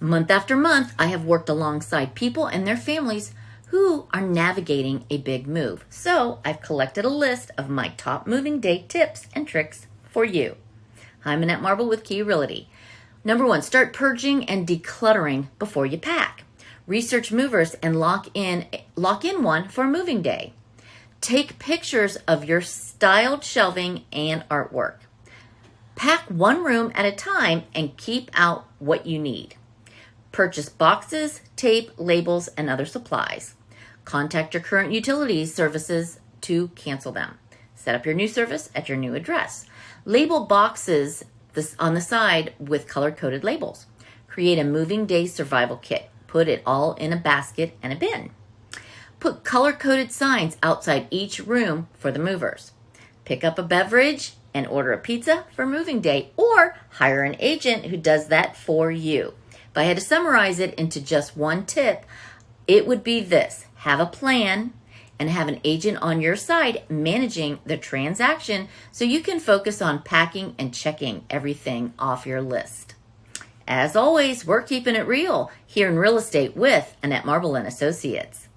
Month after month, I have worked alongside people and their families who are navigating a big move. So I've collected a list of my top moving day tips and tricks for you. I'm Annette Marble with Key Realty. Number 1, start purging and decluttering before you pack. Research movers and lock in one for moving day. Take pictures of your styled shelving and artwork. Pack one room at a time and keep out what you need. Purchase boxes, tape, labels, and other supplies. Contact your current utilities services to cancel them. Set up your new service at your new address. Label boxes on the side with color-coded labels. Create a moving day survival kit. Put it all in a basket and a bin. Put color-coded signs outside each room for the movers. Pick up a beverage and order a pizza for moving day, or hire an agent who does that for you. If I had to summarize it into just one tip, it would be this: have a plan and have an agent on your side managing the transaction so you can focus on packing and checking everything off your list. As always, we're keeping it real here in real estate with Annette Marble and Associates.